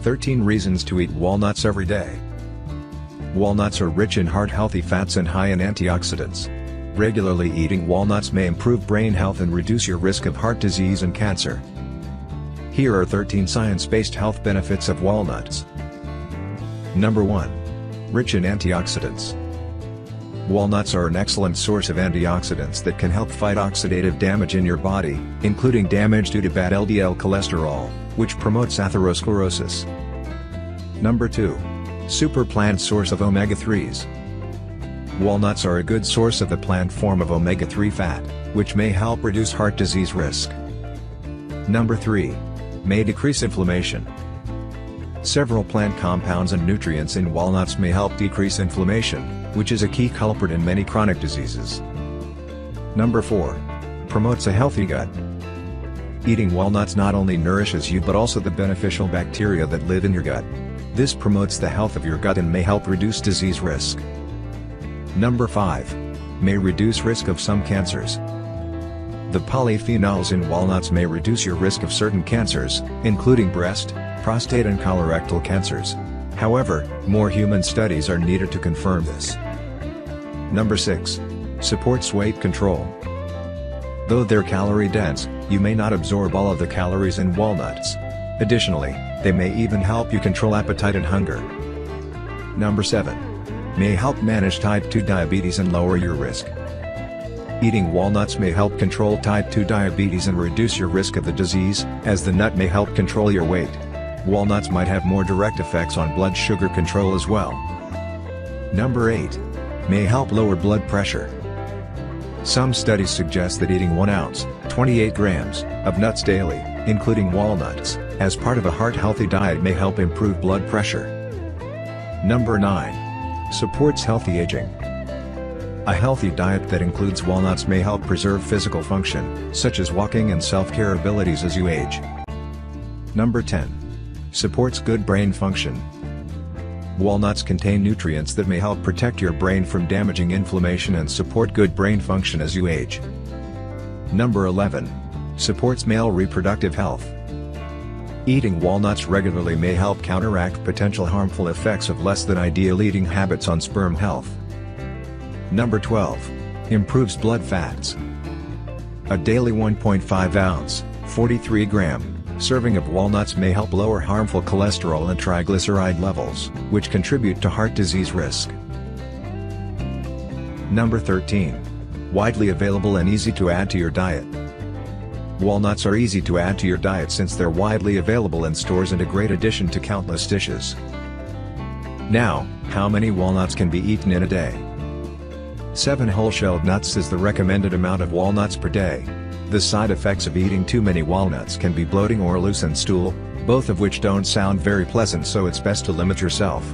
13 reasons to eat walnuts every day. Walnuts are rich in heart-healthy fats and high in antioxidants. Regularly eating walnuts may improve brain health and reduce your risk of heart disease and cancer. Here are 13 science-based health benefits of walnuts. Number 1. Rich in antioxidants. Walnuts are an excellent source of antioxidants that can help fight oxidative damage in your body, including damage due to bad LDL cholesterol, which promotes atherosclerosis. Number 2. Super plant source of omega-3s. Walnuts are a good source of the plant form of omega-3 fat, which may help reduce heart disease risk. Number 3. May decrease inflammation. Several plant compounds and nutrients in walnuts may help decrease inflammation, which is a key culprit in many chronic diseases. Number 4. Promotes a healthy gut. Eating walnuts not only nourishes you but also the beneficial bacteria that live in your gut. This promotes the health of your gut and may help reduce disease risk. Number 5. May reduce risk of some cancers. The polyphenols in walnuts may reduce your risk of certain cancers, including breast, prostate and colorectal cancers. However, more human studies are needed to confirm this. Number 6. Supports weight control. Though they're calorie-dense, you may not absorb all of the calories in walnuts. Additionally, they may even help you control appetite and hunger. Number 7. May help manage type 2 diabetes and lower your risk. Eating walnuts may help control type 2 diabetes and reduce your risk of the disease, as the nut may help control your weight. Walnuts might have more direct effects on blood sugar control as well. Number 8. May help lower blood pressure. Some studies suggest that eating 1 ounce, 28 grams, of nuts daily, including walnuts, as part of a heart-healthy diet may help improve blood pressure. Number 9. Supports healthy aging. A healthy diet that includes walnuts may help preserve physical function, such as walking and self-care abilities as you age. Number 10. Supports good brain function. Walnuts contain nutrients that may help protect your brain from damaging inflammation and support good brain function as you age. Number 11. Supports male reproductive health. Eating walnuts regularly may help counteract potential harmful effects of less than ideal eating habits on sperm health. Number 12. Improves blood fats. A daily 1.5 ounce, 43 gram, serving of walnuts may help lower harmful cholesterol and triglyceride levels, which contribute to heart disease risk. Number 13. Widely available and easy to add to your diet. Walnuts are easy to add to your diet since they're widely available in stores and a great addition to countless dishes. Now, how many walnuts can be eaten in a day? 7 whole-shelled nuts is the recommended amount of walnuts per day. The side effects of eating too many walnuts can be bloating or loosened stool, both of which don't sound very pleasant, so it's best to limit yourself.